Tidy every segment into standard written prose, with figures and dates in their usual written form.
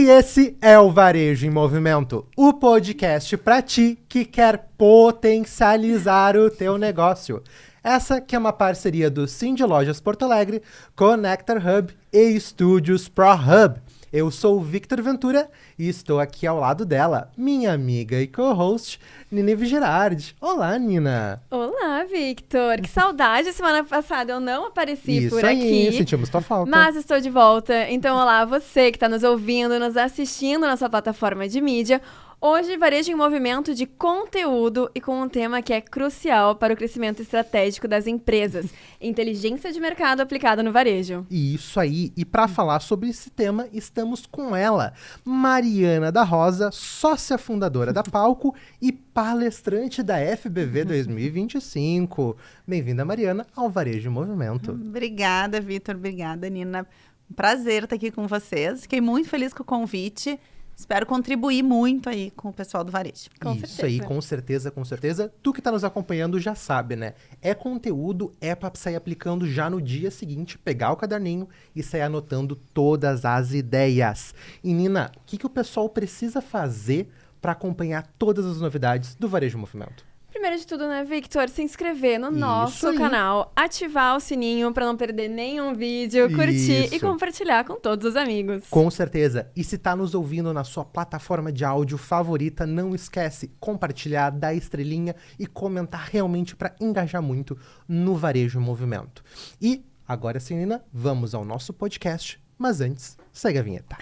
E esse é o Varejo em Movimento, o podcast para ti que quer potencializar o teu negócio. Essa que é uma parceria do Cindy Lojas Porto Alegre, Connector Hub e Estúdios Pro Hub. Eu sou o Victor Ventura e estou aqui ao lado dela, minha amiga e co-host, Ninive Gerardi. Olá, Nina! Olá, Victor! Que saudade! Semana passada eu não apareci por aqui. Isso aí, sentimos tua falta. Mas estou de volta. Então, olá, você que está nos ouvindo, nos assistindo na sua plataforma de mídia. Hoje, Varejo em Movimento de conteúdo e com um tema que é crucial para o crescimento estratégico das empresas. Inteligência de mercado aplicada no varejo. Isso aí. E para falar sobre esse tema, estamos com ela, Mariana da Rosa, sócia fundadora da Palco e palestrante da FBV 2025. Bem-vinda, Mariana, ao Varejo em Movimento. Obrigada, Vitor. Obrigada, Nina. Prazer estar aqui com vocês. Fiquei muito feliz com o convite. Espero contribuir muito aí com o pessoal do varejo. Isso aí, com certeza, com certeza. Tu que tá nos acompanhando já sabe, né? É conteúdo, é pra sair aplicando já no dia seguinte, pegar o caderninho e sair anotando todas as ideias. E Nina, o que o pessoal precisa fazer para acompanhar todas as novidades do Varejo Movimento? Primeiro de tudo, né, Victor, se inscrever no nosso canal, ativar o sininho para não perder nenhum vídeo, curtir e compartilhar com todos os amigos. Com certeza. E se tá nos ouvindo na sua plataforma de áudio favorita, não esquece compartilhar, dar estrelinha e comentar realmente para engajar muito no Varejo Movimento. E agora sim, Nina, vamos ao nosso podcast, mas antes, segue a vinheta.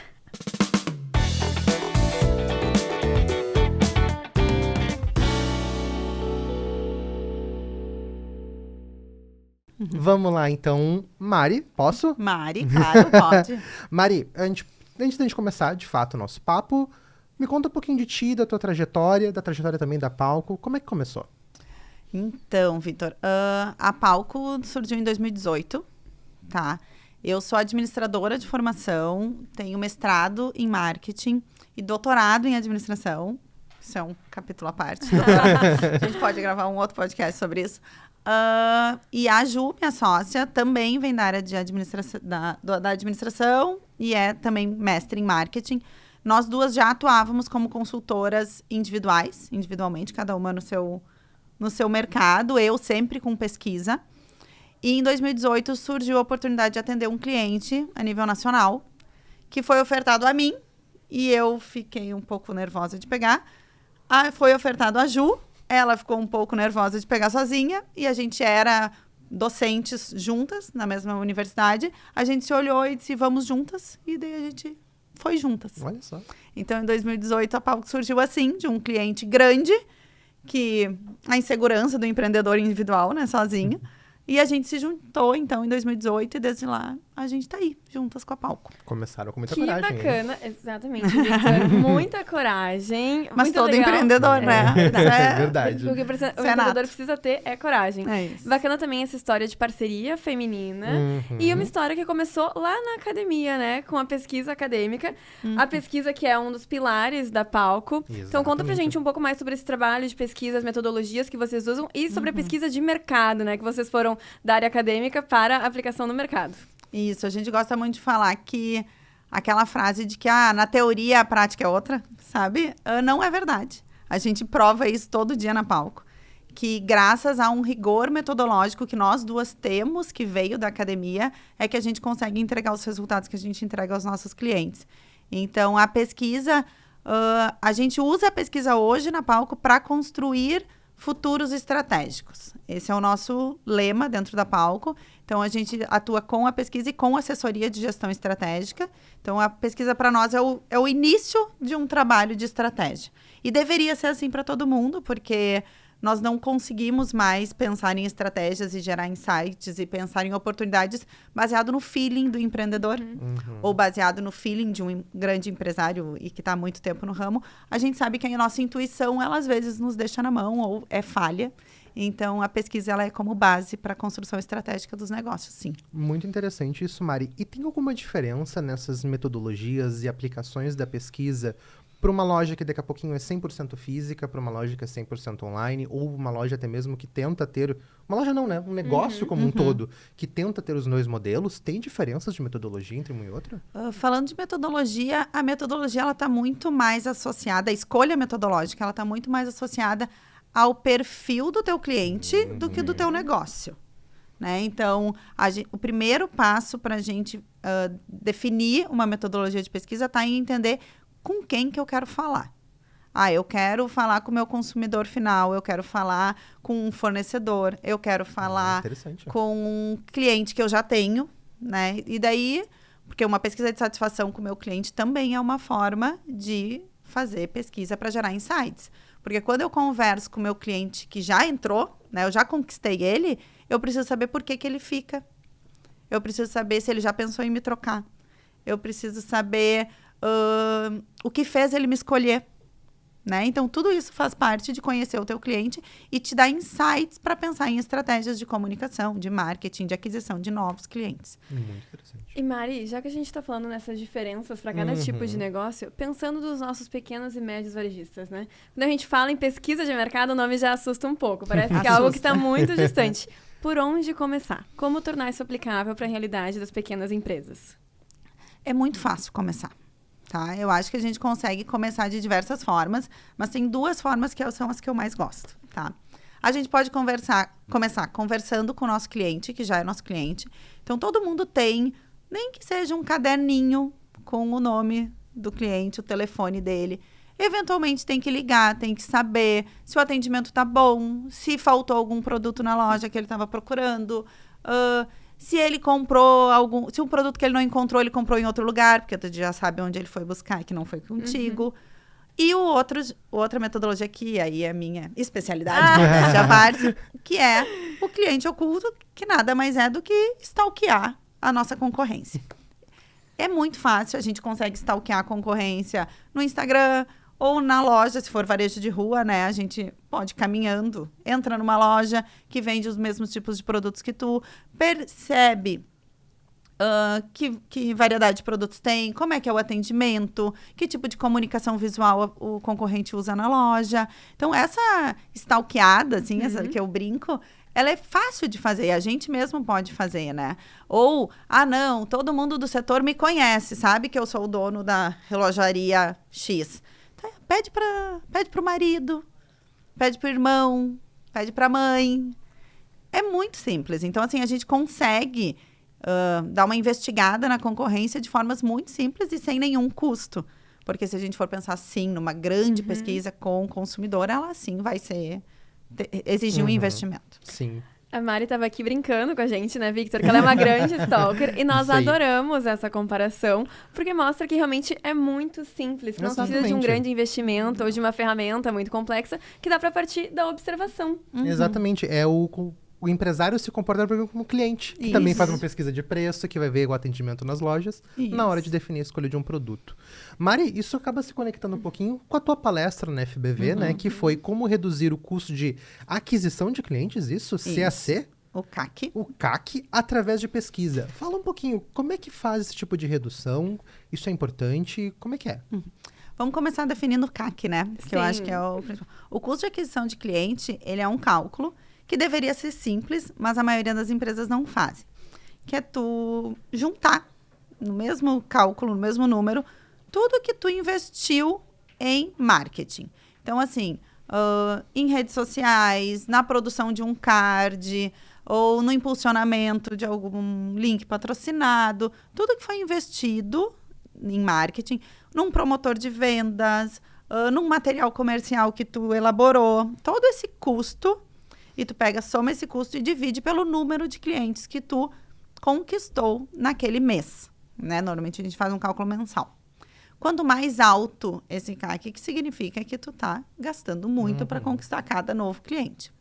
Vamos lá, então. Mari, posso? Mari, claro, pode. Mari, antes da gente começar, de fato, o nosso papo, me conta um pouquinho de ti, da tua trajetória, da trajetória também da Palco. Como é que começou? Então, Vitor, a Palco surgiu em 2018, tá? Eu sou administradora de formação, tenho mestrado em marketing e doutorado em administração. Isso é um capítulo à parte. A gente pode gravar um outro podcast sobre isso. E a Ju, minha sócia, também vem da área de administração, da administração e é também mestre em marketing. Nós duas já atuávamos como consultoras individualmente, cada uma no seu mercado, eu sempre com pesquisa. E em 2018 surgiu a oportunidade de atender um cliente a nível nacional, que foi ofertado a mim, e eu fiquei um pouco nervosa de pegar. Foi ofertado a Ju, ela ficou um pouco nervosa de pegar sozinha, e a gente era docentes juntas, na mesma universidade. A gente se olhou e disse, vamos juntas, e daí a gente foi juntas. Olha só. Então, em 2018, a Palco surgiu assim, de um cliente grande, que a insegurança do empreendedor individual, né, sozinho. E a gente se juntou, então, em 2018, e desde lá a gente tá aí, juntas com a Palco. Começaram com muita Que coragem. Que bacana, exatamente, Victor. Muita coragem. Mas muito todo legal. empreendedor, né? É verdade. O que o empreendedor precisa ter é coragem. É isso. Bacana também essa história de parceria feminina. E uma história que começou lá na academia, né? Com a pesquisa acadêmica. A pesquisa que é um dos pilares da Palco. Exatamente. Então conta pra gente um pouco mais sobre esse trabalho de pesquisa, as metodologias que vocês usam e sobre a pesquisa de mercado, né? Que vocês foram da área acadêmica para a aplicação no mercado. Isso, a gente gosta muito de falar que aquela frase de que na teoria a prática é outra, sabe? Não é verdade. A gente prova isso todo dia na Palco. Que graças a um rigor metodológico que nós duas temos, que veio da academia, é que a gente consegue entregar os resultados que a gente entrega aos nossos clientes. Então, a pesquisa, a gente usa a pesquisa hoje na Palco para construir futuros estratégicos. Esse é o nosso lema dentro da Palco. Então, a gente atua com a pesquisa e com assessoria de gestão estratégica. Então, a pesquisa para nós é o início de um trabalho de estratégia. E deveria ser assim para todo mundo, porque nós não conseguimos mais pensar em estratégias e gerar insights e pensar em oportunidades baseado no feeling do empreendedor ou baseado no feeling de um grande empresário e que está há muito tempo no ramo. A gente sabe que a nossa intuição, ela às vezes nos deixa na mão ou é falha. Então, a pesquisa ela é como base para a construção estratégica dos negócios, sim. Muito interessante isso, Mari. E tem alguma diferença nessas metodologias e aplicações da pesquisa para uma loja que daqui a pouquinho é 100% física, para uma loja que é 100% online, ou uma loja até mesmo que tenta ter... Uma loja não, né? Um negócio como um todo, que tenta ter os dois modelos. Tem diferenças de metodologia entre uma e outra? Falando de metodologia, a metodologia ela está muito mais associada, a escolha metodológica, ela está muito mais associada ao perfil do teu cliente do que do teu negócio. Né? Então, o primeiro passo para a gente definir uma metodologia de pesquisa está em entender com quem que eu quero falar. Eu quero falar com o meu consumidor final, eu quero falar com um fornecedor, eu quero falar com um cliente que eu já tenho, né? E daí, porque uma pesquisa de satisfação com o meu cliente também é uma forma de fazer pesquisa para gerar insights. Porque quando eu converso com o meu cliente que já entrou, né, eu já conquistei ele, eu preciso saber por que ele fica. Eu preciso saber se ele já pensou em me trocar. Eu preciso saber o que fez ele me escolher. Né? Então, tudo isso faz parte de conhecer o teu cliente e te dar insights para pensar em estratégias de comunicação, de marketing, de aquisição de novos clientes. Muito interessante. E Mari, já que a gente está falando nessas diferenças para cada tipo de negócio, pensando dos nossos pequenos e médios varejistas, né? Quando a gente fala em pesquisa de mercado, o nome já assusta um pouco. Parece que é algo que está muito distante. Por onde começar? Como tornar isso aplicável para a realidade das pequenas empresas? É muito fácil começar. Tá? Eu acho que a gente consegue começar de diversas formas, mas tem 2 formas que são as que eu mais gosto, tá? A gente pode começar conversando com o nosso cliente, que já é nosso cliente. Então, todo mundo tem, nem que seja um caderninho com o nome do cliente, o telefone dele. Eventualmente, tem que ligar, tem que saber se o atendimento tá bom, se faltou algum produto na loja que ele estava procurando, se ele comprou se um produto que ele não encontrou, ele comprou em outro lugar, porque tu já sabe onde ele foi buscar e que não foi contigo. E outra metodologia que aí é a minha especialidade, que é o cliente oculto, que nada mais é do que stalkear a nossa concorrência. É muito fácil, a gente consegue stalkear a concorrência no Instagram ou na loja, se for varejo de rua, né? A gente pode ir caminhando, entra numa loja que vende os mesmos tipos de produtos que tu, percebe que variedade de produtos tem, como é que é o atendimento, que tipo de comunicação visual o concorrente usa na loja. Então, essa stalkeada, assim, essa que eu brinco, ela é fácil de fazer, a gente mesmo pode fazer, né? Ou, não, todo mundo do setor me conhece, sabe que eu sou o dono da relojaria X. Pede pro marido, pede pro irmão, pede pra mãe. É muito simples. Então, assim, a gente consegue dar uma investigada na concorrência de formas muito simples e sem nenhum custo. Porque se a gente for pensar, sim, numa grande pesquisa com o consumidor, ela, sim, vai exigir um investimento. Sim. A Mari estava aqui brincando com a gente, né, Victor? Que ela é uma grande stalker. E nós adoramos essa comparação, porque mostra que realmente é muito simples. Que não precisa de um grande investimento ou de uma ferramenta muito complexa, que dá para partir da observação. Exatamente. É o empresário se comporta como cliente, que também faz uma pesquisa de preço, que vai ver o atendimento nas lojas, na hora de definir a escolha de um produto. Mari, isso acaba se conectando um pouquinho com a tua palestra na FBV, né? Que foi como reduzir o custo de aquisição de clientes, isso? CAC? O CAC. O CAC, através de pesquisa. Fala um pouquinho, como é que faz esse tipo de redução? Isso é importante? Como é que é? Vamos começar definindo o CAC, né? Que eu acho que é o principal. O custo de aquisição de cliente, ele é um cálculo que deveria ser simples, mas a maioria das empresas não fazem. Que é tu juntar, no mesmo cálculo, no mesmo número, tudo que tu investiu em marketing. Então, assim, em redes sociais, na produção de um card, ou no impulsionamento de algum link patrocinado, tudo que foi investido em marketing, num promotor de vendas, num material comercial que tu elaborou, todo esse custo, e tu soma esse custo e divide pelo número de clientes que tu conquistou naquele mês, né? Normalmente a gente faz um cálculo mensal. Quanto mais alto esse CAC, o que significa que tu tá gastando muito para conquistar cada novo cliente.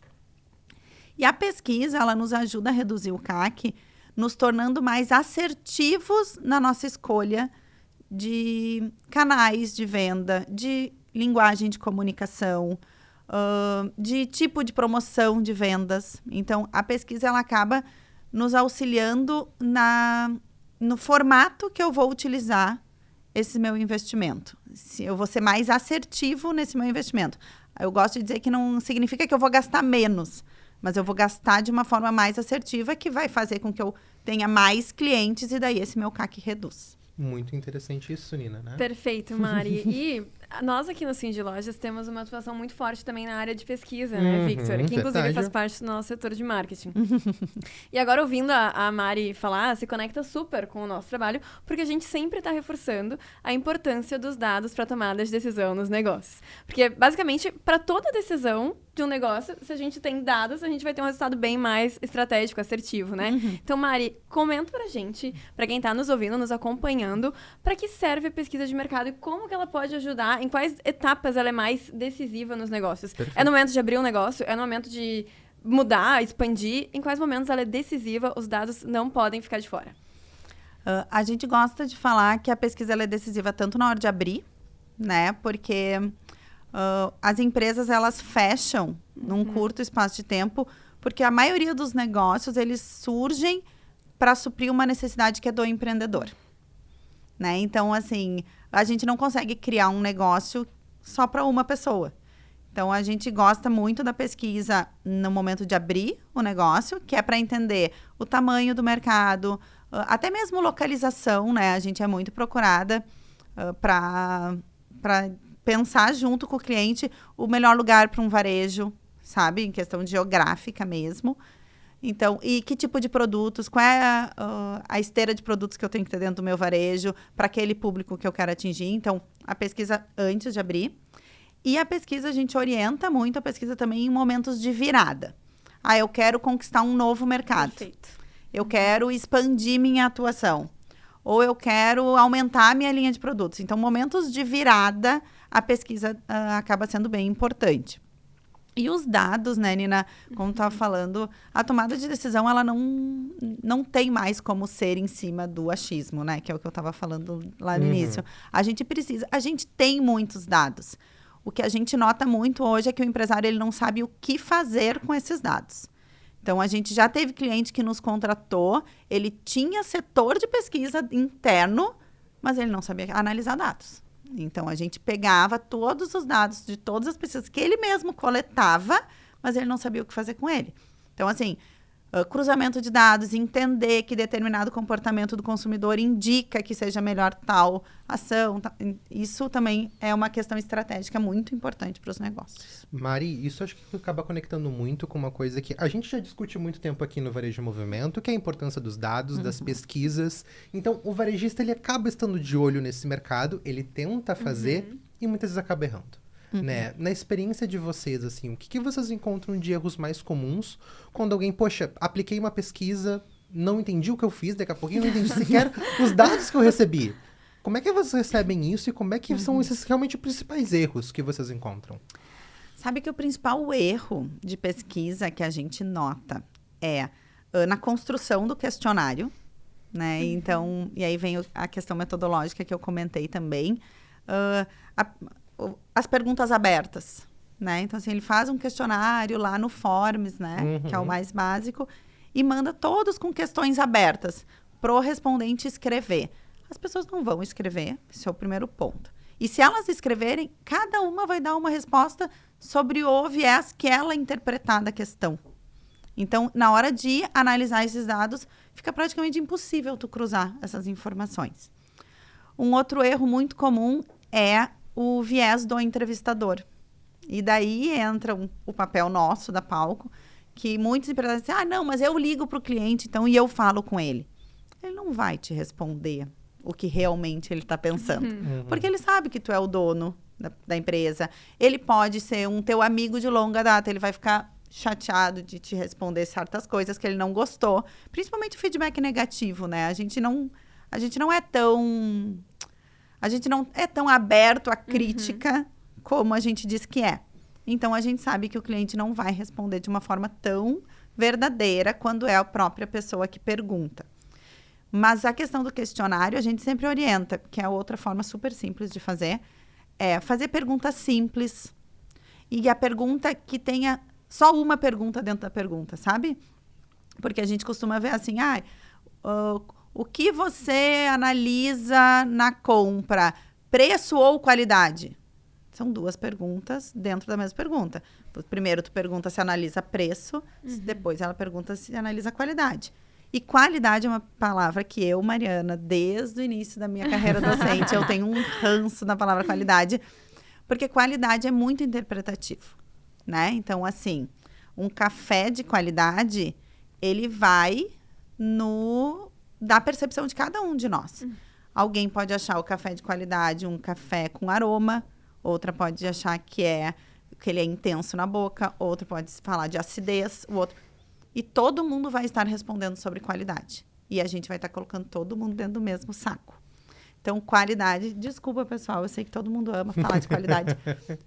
E a pesquisa, ela nos ajuda a reduzir o CAC, nos tornando mais assertivos na nossa escolha de canais de venda, de linguagem de comunicação, de tipo de promoção de vendas. Então, a pesquisa ela acaba nos auxiliando no formato que eu vou utilizar esse meu investimento? Se eu vou ser mais assertivo nesse meu investimento. Eu gosto de dizer que não significa que eu vou gastar menos, mas eu vou gastar de uma forma mais assertiva que vai fazer com que eu tenha mais clientes e daí esse meu CAC reduz. Muito interessante isso, Nina, né? Perfeito, Mari. E nós aqui no Sim de Lojas temos uma atuação muito forte também na área de pesquisa, né, Victor? Que inclusive verdade. faz parte do nosso setor de marketing. E agora, ouvindo a Mari falar, se conecta super com o nosso trabalho, porque a gente sempre está reforçando a importância dos dados para tomada de decisão nos negócios. Porque, basicamente, para toda decisão de um negócio, se a gente tem dados, a gente vai ter um resultado bem mais estratégico, assertivo, né? Então, Mari, comenta pra gente, pra quem tá nos ouvindo, nos acompanhando, para que serve a pesquisa de mercado e como que ela pode ajudar, em quais etapas ela é mais decisiva nos negócios. Perfeito. É no momento de abrir um negócio? É no momento de mudar, expandir? Em quais momentos ela é decisiva? Os dados não podem ficar de fora. A gente gosta de falar que a pesquisa ela é decisiva tanto na hora de abrir, né? Porque as empresas, elas fecham num curto espaço de tempo, porque a maioria dos negócios, eles surgem para suprir uma necessidade que é do empreendedor, né? Então, assim, a gente não consegue criar um negócio só para uma pessoa. Então, a gente gosta muito da pesquisa no momento de abrir o negócio, que é para entender o tamanho do mercado, até mesmo localização, né? A gente é muito procurada para pensar junto com o cliente o melhor lugar para um varejo, sabe? Em questão geográfica mesmo. Então, e que tipo de produtos, qual é a esteira de produtos que eu tenho que ter dentro do meu varejo para aquele público que eu quero atingir. Então, a pesquisa antes de abrir. E a pesquisa, a gente orienta muito a pesquisa também em momentos de virada. Eu quero conquistar um novo mercado. Perfeito. Eu quero expandir minha atuação. Ou eu quero aumentar a minha linha de produtos. Então, momentos de virada, a pesquisa acaba sendo bem importante. E os dados, né, Nina, como tu estava falando, a tomada de decisão, ela não tem mais como ser em cima do achismo, né? Que é o que eu estava falando lá no início. A gente tem muitos dados. O que a gente nota muito hoje é que o empresário, ele não sabe o que fazer com esses dados. Então, a gente já teve cliente que nos contratou, ele tinha setor de pesquisa interno, mas ele não sabia analisar dados. Então, a gente pegava todos os dados de todas as pesquisas que ele mesmo coletava, mas ele não sabia o que fazer com ele. Então, assim, cruzamento de dados, entender que determinado comportamento do consumidor indica que seja melhor tal ação. Isso também é uma questão estratégica muito importante para os negócios. Mari, isso acho que acaba conectando muito com uma coisa que a gente já discute há muito tempo aqui no Varejo em Movimento, que é a importância dos dados, das pesquisas. Então, o varejista, ele acaba estando de olho nesse mercado, ele tenta fazer e muitas vezes acaba errando. Né? Na experiência de vocês, assim, o que vocês encontram de erros mais comuns quando alguém, poxa, apliquei uma pesquisa, não entendi o que eu fiz, daqui a pouquinho não entendi sequer os dados que eu recebi. Como é que vocês recebem isso e como é que são esses realmente principais erros que vocês encontram? Sabe que o principal erro de pesquisa que a gente nota é na construção do questionário, né? Então, e aí vem a questão metodológica que eu comentei também. As perguntas abertas, né? Então, assim, ele faz um questionário lá no Forms, né? Que é o mais básico, e manda todos com questões abertas pro respondente escrever. As pessoas não vão escrever, esse é o primeiro ponto. E se elas escreverem, cada uma vai dar uma resposta sobre o viés que ela interpretar da questão. Então, na hora de analisar esses dados, fica praticamente impossível tu cruzar essas informações. Um outro erro muito comum é o viés do entrevistador. E daí entra o papel nosso da Palco, que muitos empresários dizem, não, mas eu ligo para o cliente, então, e eu falo com ele. Ele não vai te responder o que realmente ele está pensando. Porque ele sabe que tu é o dono da empresa. Ele pode ser um teu amigo de longa data, ele vai ficar chateado de te responder certas coisas que ele não gostou. Principalmente o feedback negativo, né? A gente não é tão aberto à crítica como a gente diz que é. Então, a gente sabe que o cliente não vai responder de uma forma tão verdadeira quando é a própria pessoa que pergunta. Mas a questão do questionário, a gente sempre orienta, que é outra forma super simples de fazer, é fazer perguntas simples e a pergunta que tenha só uma pergunta dentro da pergunta, sabe? Porque a gente costuma ver assim, O que você analisa na compra? Preço ou qualidade? São 2 perguntas dentro da mesma pergunta. Primeiro, tu pergunta se analisa preço, depois ela pergunta se analisa qualidade. E qualidade é uma palavra que eu, Mariana, desde o início da minha carreira docente, eu tenho um ranço na palavra qualidade, porque qualidade é muito interpretativo, né? Então, assim, um café de qualidade, ele vai da percepção de cada um de nós. Alguém pode achar o café de qualidade um café com aroma, outra pode achar que ele é intenso na boca, outra pode falar de acidez, o outro... E todo mundo vai estar respondendo sobre qualidade. E a gente vai estar colocando todo mundo dentro do mesmo saco. Então, qualidade... Desculpa, pessoal, eu sei que todo mundo ama falar de qualidade.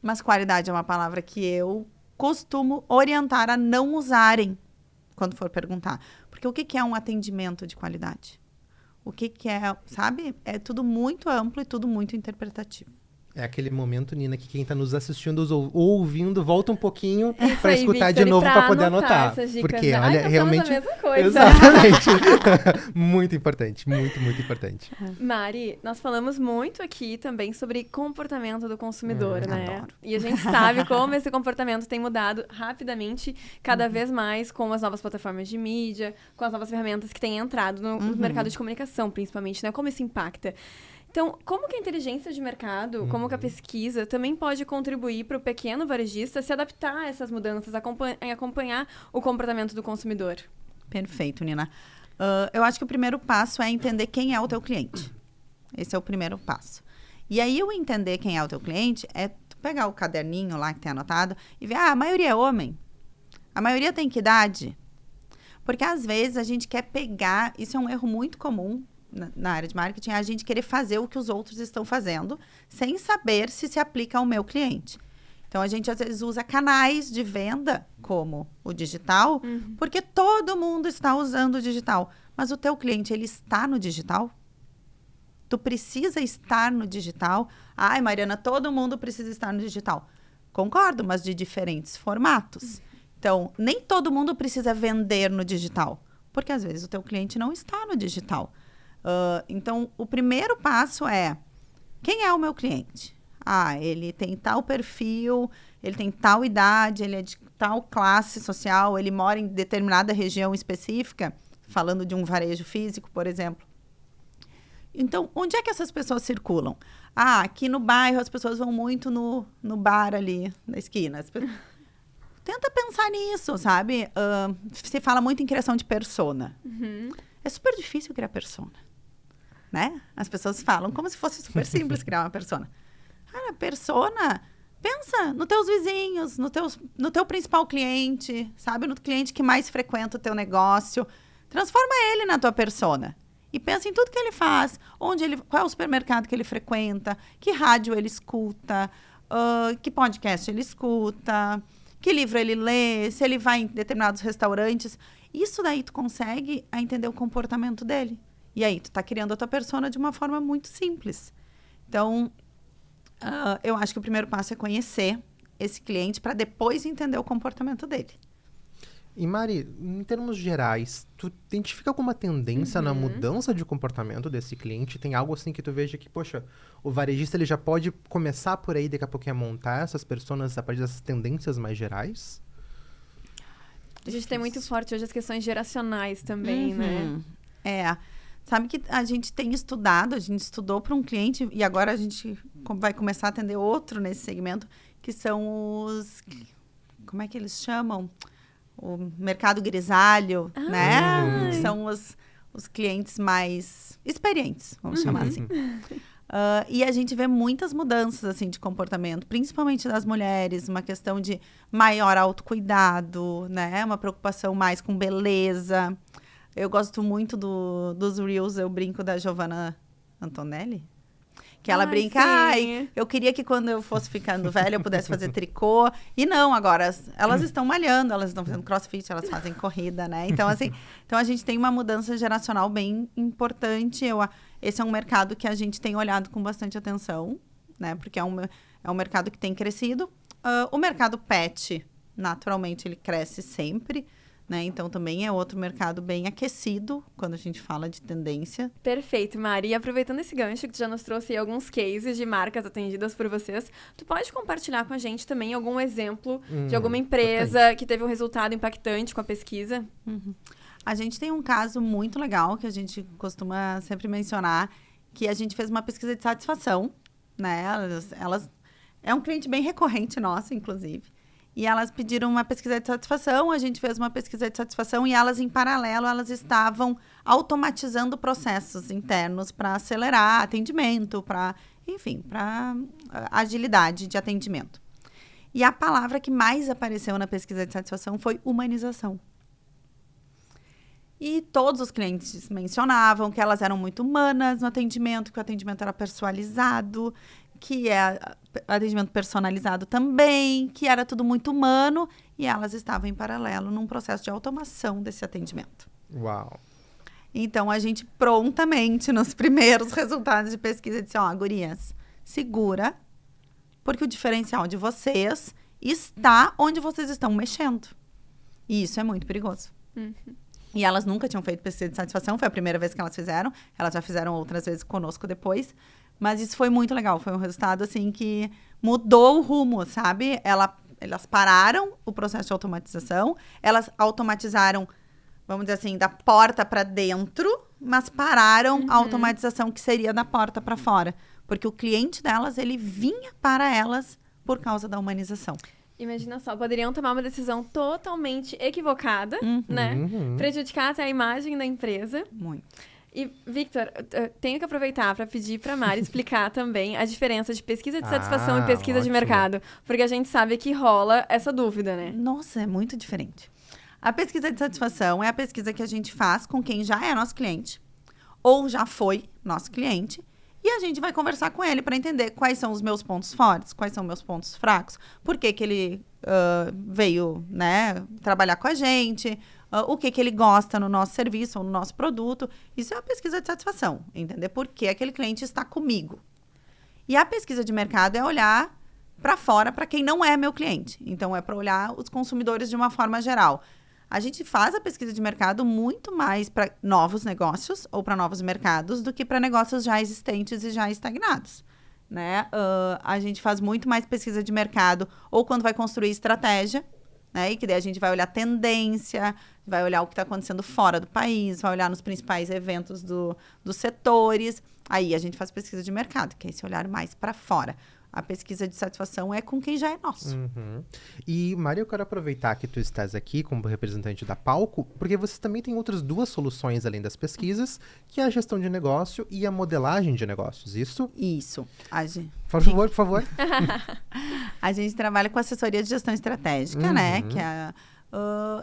Mas qualidade é uma palavra que eu costumo orientar a não usarem quando for perguntar. Porque o que é um atendimento de qualidade? O que é, sabe? É tudo muito amplo e tudo muito interpretativo. É aquele momento, Nina, que quem está nos assistindo ou ouvindo, volta um pouquinho para aí, escutar Victor, de novo para poder anotar. Essas dicas, Porque, né? olha, nós realmente... somos a mesma coisa. Exatamente. Muito importante, muito, muito importante. Mari, nós falamos muito aqui também sobre comportamento do consumidor, né? Adoro. E a gente sabe como esse comportamento tem mudado rapidamente, cada vez mais com as novas plataformas de mídia, com as novas ferramentas que têm entrado no mercado de comunicação, principalmente, né? Como isso impacta. Então, como que a inteligência de mercado, como que a pesquisa também pode contribuir para o pequeno varejista se adaptar a essas mudanças, acompanhar o comportamento do consumidor? Perfeito, Nina. Eu acho que o primeiro passo é entender quem é o teu cliente. Esse é o primeiro passo. E aí, o entender quem é o teu cliente é tu pegar o caderninho lá que tem anotado e ver, a maioria é homem. A maioria tem que idade? Porque, às vezes, a gente quer pegar... Isso é um erro muito comum na área de marketing, a gente querer fazer o que os outros estão fazendo, sem saber se aplica ao meu cliente. Então, a gente, às vezes, usa canais de venda, como o digital, porque todo mundo está usando o digital. Mas o teu cliente, ele está no digital? Tu precisa estar no digital? Ai, Mariana, todo mundo precisa estar no digital. Concordo, mas de diferentes formatos. Então, nem todo mundo precisa vender no digital, porque, às vezes, o teu cliente não está no digital. Então, o primeiro passo é, quem é o meu cliente? Ele tem tal perfil, ele tem tal idade, ele é de tal classe social, ele mora em determinada região específica, falando de um varejo físico, por exemplo. Então, onde é que essas pessoas circulam? Aqui no bairro as pessoas vão muito no bar ali, na esquina. Tenta pensar nisso, sabe? Se fala muito em criação de persona. É super difícil criar persona. Né? As pessoas falam como se fosse super simples criar uma persona. Persona, pensa nos teus vizinhos, no teu principal cliente, sabe? No cliente que mais frequenta o teu negócio. Transforma ele na tua persona. E pensa em tudo que ele faz, qual é o supermercado que ele frequenta, que rádio ele escuta, que podcast ele escuta, que livro ele lê, se ele vai em determinados restaurantes. Isso daí tu consegue entender o comportamento dele. E aí, tu tá criando a tua persona de uma forma muito simples. Então, eu acho que o primeiro passo é conhecer esse cliente para depois entender o comportamento dele. E Mari, em termos gerais, tu identifica alguma tendência na mudança de comportamento desse cliente? Tem algo assim que tu veja que, poxa, o varejista ele já pode começar por aí, daqui a pouquinho a montar essas personas a partir dessas tendências mais gerais? A gente tem muito forte hoje as questões geracionais também, né? Sabe que a gente tem estudado, a gente estudou para um cliente e agora a gente vai começar a atender outro nesse segmento, que são os... Como é que eles chamam? O mercado grisalho, né? São os clientes mais experientes, vamos chamar assim. E a gente vê muitas mudanças assim, de comportamento, principalmente das mulheres, uma questão de maior autocuidado, né? Uma preocupação mais com beleza. Eu gosto muito dos Reels, eu brinco da Giovanna Antonelli. Que ela brinca, eu queria que quando eu fosse ficando velha eu pudesse fazer tricô. E não, agora, elas estão malhando, elas estão fazendo crossfit, elas fazem corrida, né? Então, assim, a gente tem uma mudança geracional bem importante. Esse é um mercado que a gente tem olhado com bastante atenção, né? Porque é um mercado que tem crescido. O mercado pet, naturalmente, ele cresce sempre, né? Então, também é outro mercado bem aquecido quando a gente fala de tendência. Perfeito, Mari. E aproveitando esse gancho que tu já nos trouxe aí alguns cases de marcas atendidas por vocês, tu pode compartilhar com a gente também algum exemplo de alguma empresa que teve um resultado impactante com a pesquisa? A gente tem um caso muito legal que a gente costuma sempre mencionar, que a gente fez uma pesquisa de satisfação, né? Elas é um cliente bem recorrente nosso, inclusive. E elas pediram uma pesquisa de satisfação, a gente fez uma pesquisa de satisfação e elas, em paralelo, elas estavam automatizando processos internos para acelerar atendimento, para agilidade de atendimento. E a palavra que mais apareceu na pesquisa de satisfação foi humanização. E todos os clientes mencionavam que elas eram muito humanas no atendimento, que o atendimento era personalizado, que é atendimento personalizado também, que era tudo muito humano, e elas estavam em paralelo num processo de automação desse atendimento. Uau! Então, a gente prontamente, nos primeiros resultados de pesquisa, disse, gurias, segura, porque o diferencial de vocês está onde vocês estão mexendo. E isso é muito perigoso. E elas nunca tinham feito pesquisa de satisfação, foi a primeira vez que elas fizeram. Elas já fizeram outras vezes conosco depois. Mas isso foi muito legal, foi um resultado, assim, que mudou o rumo, sabe? Elas pararam o processo de automatização, elas automatizaram, vamos dizer assim, da porta para dentro, mas pararam a automatização que seria da porta para fora. Porque o cliente delas, ele vinha para elas por causa da humanização. Imagina só, poderiam tomar uma decisão totalmente equivocada, né? Prejudicar até a imagem da empresa. Muito. E, Victor, eu tenho que aproveitar para pedir para a Mari explicar também a diferença de pesquisa de satisfação e pesquisa de mercado. Porque a gente sabe que rola essa dúvida, né? Nossa, é muito diferente. A pesquisa de satisfação é a pesquisa que a gente faz com quem já é nosso cliente ou já foi nosso cliente. E a gente vai conversar com ele para entender quais são os meus pontos fortes, quais são meus pontos fracos, por que ele veio, né, trabalhar com a gente, o que ele gosta no nosso serviço ou no nosso produto. Isso é uma pesquisa de satisfação, entender por que aquele cliente está comigo. E a pesquisa de mercado é olhar para fora, para quem não é meu cliente. Então, é para olhar os consumidores de uma forma geral. A gente faz a pesquisa de mercado muito mais para novos negócios ou para novos mercados do que para negócios já existentes e já estagnados, né? A gente faz muito mais pesquisa de mercado ou quando vai construir estratégia, né? E que daí a gente vai olhar tendência, vai olhar o que está acontecendo fora do país, vai olhar nos principais eventos dos setores. Aí a gente faz pesquisa de mercado, que é esse olhar mais para fora. A pesquisa de satisfação é com quem já é nosso. E, Mari, eu quero aproveitar que tu estás aqui como representante da Palco, porque você também tem outras duas soluções além das pesquisas, que é a gestão de negócio e a modelagem de negócios, isso? Isso. Por favor. A gente trabalha com assessoria de gestão estratégica, né? Que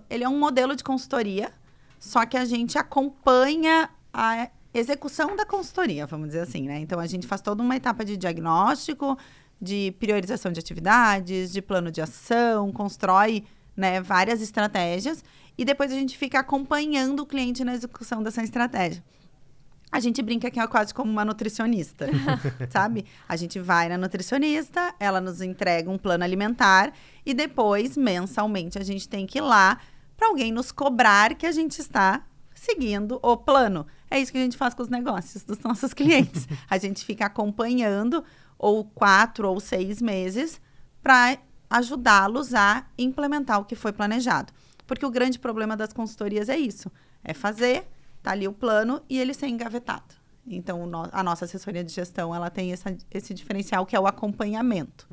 ele é um modelo de consultoria, só que a gente acompanha a execução da consultoria, vamos dizer assim, né? Então, a gente faz toda uma etapa de diagnóstico, de priorização de atividades, de plano de ação, constrói, né, várias estratégias e depois a gente fica acompanhando o cliente na execução dessa estratégia. A gente brinca que é quase como uma nutricionista, sabe? A gente vai na nutricionista, ela nos entrega um plano alimentar e depois, mensalmente, a gente tem que ir lá para alguém nos cobrar que a gente está seguindo o plano. É isso que a gente faz com os negócios dos nossos clientes. A gente fica acompanhando ou 4 ou 6 meses para ajudá-los a implementar o que foi planejado. Porque o grande problema das consultorias é isso. É fazer, tá ali o plano e ele ser engavetado. Então, a nossa assessoria de gestão, ela tem esse diferencial que é o acompanhamento.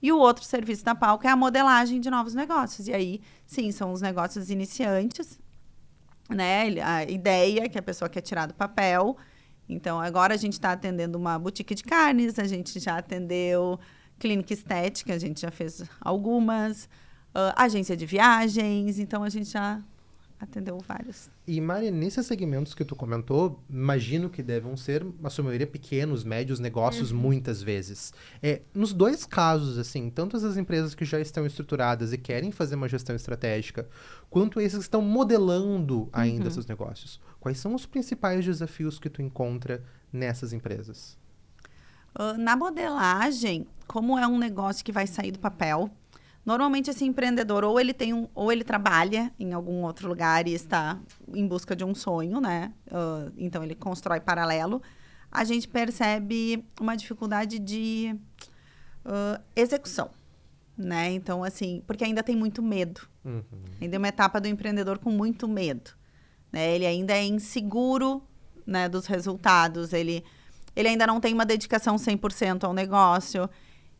E o outro serviço da Palco é a modelagem de novos negócios. E aí, sim, são os negócios iniciantes, né? A ideia que a pessoa quer tirar do papel. Então, agora a gente está atendendo uma boutique de carnes, a gente já atendeu clínica estética, a gente já fez algumas, agência de viagens, então a gente já atendeu vários. E, Mari, nesses segmentos que tu comentou, imagino que devem ser, a sua maioria, pequenos, médios negócios, muitas vezes. Nos dois casos, assim, tanto as empresas que já estão estruturadas e querem fazer uma gestão estratégica, quanto esses que estão modelando ainda seus negócios. Quais são os principais desafios que tu encontra nessas empresas? Na modelagem, como é um negócio que vai sair do papel, Normalmente, esse empreendedor, ou ele trabalha em algum outro lugar e está em busca de um sonho, né? Então, ele constrói paralelo. A gente percebe uma dificuldade de execução, né? Então, assim, porque ainda tem muito medo. Ainda é uma etapa do empreendedor com muito medo, né? Ele ainda é inseguro, né, dos resultados. Ele ainda não tem uma dedicação 100% ao negócio.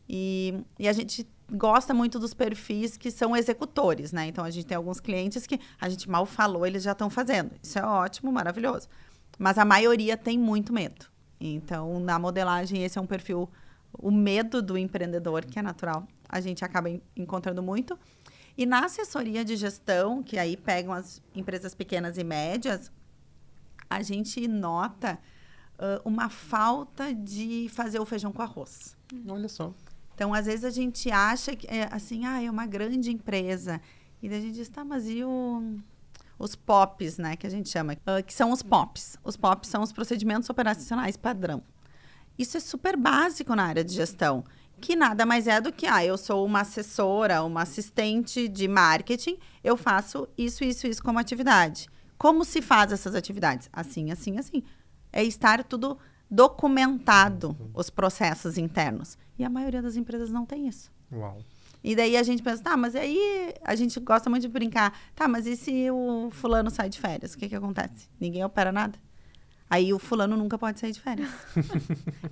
E a gente gosta muito dos perfis que são executores, né? Então, a gente tem alguns clientes que a gente mal falou, eles já estão fazendo. Isso é ótimo, maravilhoso. Mas a maioria tem muito medo. Então, na modelagem, esse é um perfil, o medo do empreendedor, que é natural, a gente acaba encontrando muito. E na assessoria de gestão, que aí pegam as empresas pequenas e médias, a gente nota uma falta de fazer o feijão com arroz. Olha só. Então, às vezes, a gente acha que é uma grande empresa. E daí a gente diz, tá, mas e os POPs, né, que a gente chama? Que são os POPs. Os POPs são os procedimentos operacionais padrão. Isso é super básico na área de gestão, que nada mais é do que, eu sou uma assessora, uma assistente de marketing, eu faço isso como atividade. Como se faz essas atividades? Assim, assim, assim. É estar tudo documentado, os processos internos. E a maioria das empresas não tem isso. Uau. E daí a gente pensa, tá, mas aí a gente gosta muito de brincar. Tá, mas e se o fulano sai de férias? O que acontece? Ninguém opera nada. Aí o fulano nunca pode sair de férias.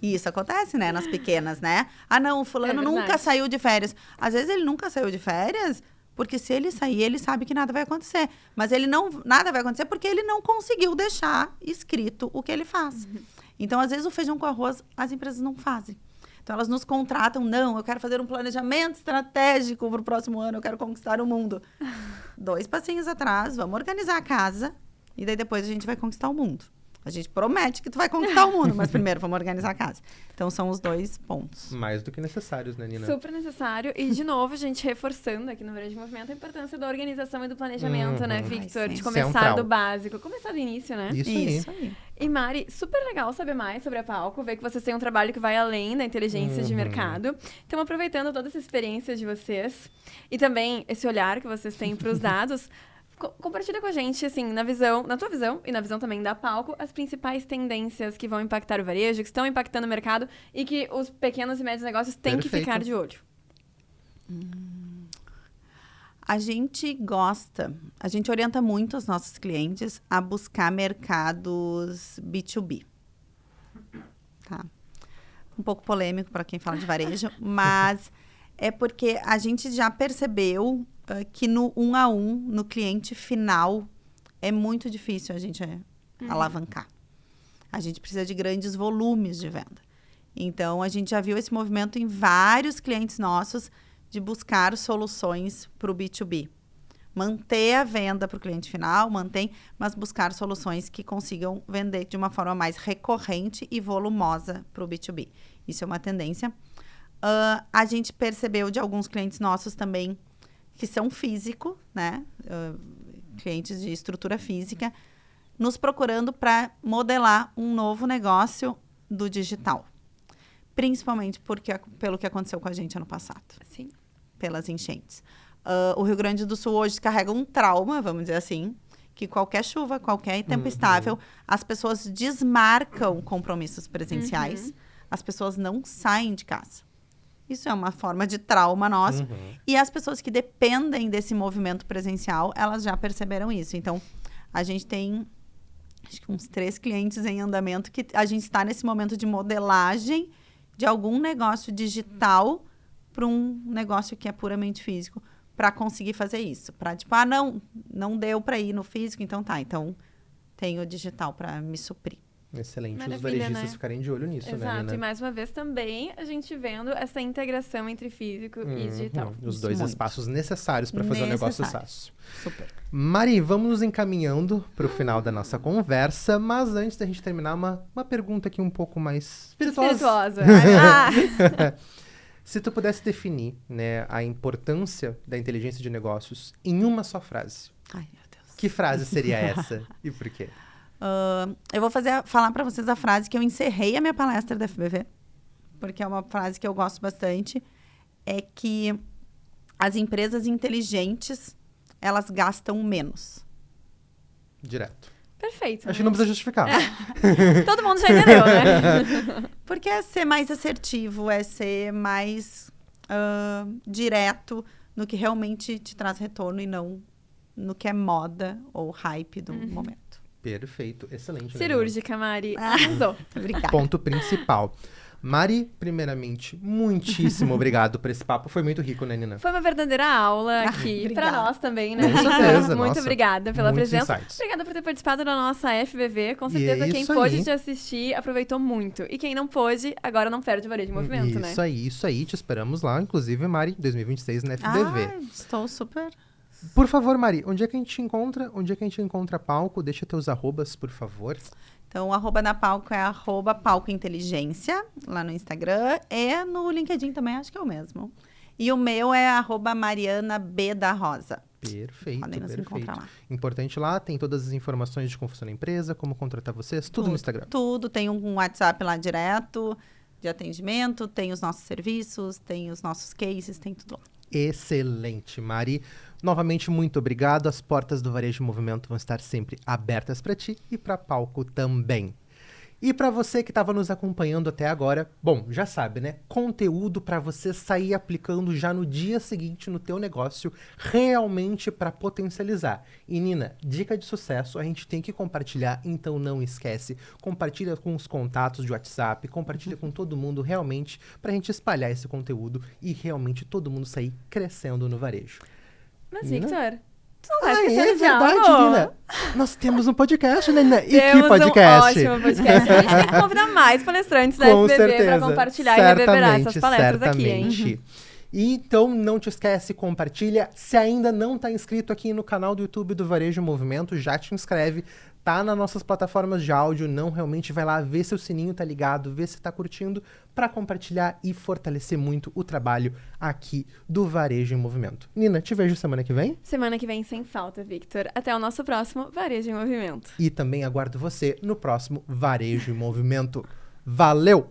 E isso acontece, né, nas pequenas, né? Não, o fulano nunca saiu de férias. Às vezes ele nunca saiu de férias, porque se ele sair, ele sabe que nada vai acontecer. Mas nada vai acontecer porque ele não conseguiu deixar escrito o que ele faz. Então, às vezes, o feijão com arroz, as empresas não fazem. Então, elas nos contratam, não, eu quero fazer um planejamento estratégico para o próximo ano, eu quero conquistar o mundo. 2 passinhos atrás, vamos organizar a casa, e daí depois a gente vai conquistar o mundo. A gente promete que tu vai conquistar o mundo, mas primeiro vamos organizar a casa. Então, são os 2 pontos. Mais do que necessários, né, Nina? Super necessário. E, de novo, a gente reforçando aqui no Varejo Movimento a importância da organização e do planejamento, né, Victor? De começar Central. do básico. Começar do início, né? Isso aí. E, Mari, super legal saber mais sobre a Palco, ver que vocês têm um trabalho que vai além da inteligência de mercado. Então, aproveitando toda essa experiência de vocês e também esse olhar que vocês têm para os dados, compartilha com a gente, assim, na tua visão e na visão também da Palco, as principais tendências que vão impactar o varejo, que estão impactando o mercado e que os pequenos e médios negócios têm que ficar de olho. A gente orienta muito os nossos clientes a buscar mercados B2B. Tá? Um pouco polêmico para quem fala de varejo, mas é porque a gente já percebeu que no 1 a 1, no cliente final, é muito difícil a gente alavancar. A gente precisa de grandes volumes de venda. Então, a gente já viu esse movimento em vários clientes nossos de buscar soluções para o B2B. Manter a venda para o cliente final, mas buscar soluções que consigam vender de uma forma mais recorrente e volumosa para o B2B. Isso é uma tendência. A gente percebeu de alguns clientes nossos também que são físicos, né? Clientes de estrutura física, nos procurando para modelar um novo negócio do digital. Principalmente pelo que aconteceu com a gente ano passado. Sim. Pelas enchentes. O Rio Grande do Sul hoje carrega um trauma, vamos dizer assim, que qualquer chuva, qualquer tempo estável, as pessoas desmarcam compromissos presenciais, as pessoas não saem de casa. Isso é uma forma de trauma nosso. E as pessoas que dependem desse movimento presencial, elas já perceberam isso. Então, a gente tem acho que uns 3 clientes em andamento que a gente está nesse momento de modelagem de algum negócio digital para um negócio que é puramente físico, para conseguir fazer isso. Para, tipo, não deu para ir no físico, então tá. Então, tem o digital para me suprir. Excelente. Maravilha, os varejistas né? ficarem de olho nisso, Exato. né, Nina? E mais uma vez também a gente vendo essa integração entre físico e digital. Os 2 espaços necessários para fazer o negócio SaaS. Super. Mari, vamos nos encaminhando para o final da nossa conversa, mas antes da gente terminar, uma pergunta aqui um pouco mais espirituosa. Se tu pudesse definir, né, a importância da inteligência de negócios em uma só frase, Ai, meu Deus. que frase seria essa e por quê? Eu vou falar para vocês a frase que eu encerrei a minha palestra da FBV, porque é uma frase que eu gosto bastante, é que as empresas inteligentes, elas gastam menos. Direto. Perfeito. Acho que não precisa justificar. Todo mundo já entendeu, né? Porque é ser mais assertivo, é ser mais direto no que realmente te traz retorno e não no que é moda ou hype do momento. Perfeito, excelente. Cirúrgica, Mari. Arrasou. Obrigada. Ponto principal. Mari, primeiramente, muitíssimo obrigado por esse papo. Foi muito rico, né, Nina? Foi uma verdadeira aula aqui, obrigada. pra nós também, né? Com certeza, Muito nossa, obrigada pela muitos presença. insights. Obrigada por ter participado da nossa FVV. Com E certeza é quem isso pôde aí. te assistir aproveitou muito. E quem não pôde, agora não perde o Varejo em Movimento, né? Isso aí. Te esperamos lá, inclusive, Mari, 2026 na FBV. Ai, estou super... Por favor, Mari, onde é que a gente te encontra? Onde é que a gente encontra palco? Deixa teus arrobas, por favor. Então, o arroba da Palco é @Palco Inteligência, lá no Instagram. E no LinkedIn também, acho que é o mesmo. E o meu é @Mariana B da Rosa. Perfeito, Podem nos encontrar lá. Importante lá, tem todas as informações de como funciona a empresa, como contratar vocês, tudo no Instagram. Tudo, tem um WhatsApp lá direto de atendimento, tem os nossos serviços, tem os nossos cases, tem tudo lá. Excelente, Mari. Novamente, muito obrigado. As portas do Varejo em Movimento vão estar sempre abertas para ti e para palco também. E para você que estava nos acompanhando até agora, bom, já sabe, né? Conteúdo para você sair aplicando já no dia seguinte no teu negócio, realmente para potencializar. E Nina, dica de sucesso, a gente tem que compartilhar, então não esquece. Compartilha com os contatos de WhatsApp, compartilha com todo mundo realmente para a gente espalhar esse conteúdo e realmente todo mundo sair crescendo no varejo. Mas, Nina? Victor, tu não vai Ah, esquecer é de verdade, algo? Nina. Nós temos um podcast, né, Nina? E Temos que podcast? um ótimo podcast. A gente tem que convidar mais palestrantes da Com FBV certeza. para compartilhar e reverberar essas palestras aqui, hein? Certamente. E então, não te esquece, compartilha. Se ainda não está inscrito aqui no canal do YouTube do Varejo em Movimento, já te inscreve. Tá nas nossas plataformas de áudio, não realmente vai lá ver se o sininho tá ligado, ver se tá curtindo, para compartilhar e fortalecer muito o trabalho aqui do Varejo em Movimento. Nina, te vejo semana que vem. Semana que vem sem falta, Victor. Até o nosso próximo Varejo em Movimento. E também aguardo você no próximo Varejo em Movimento. Valeu!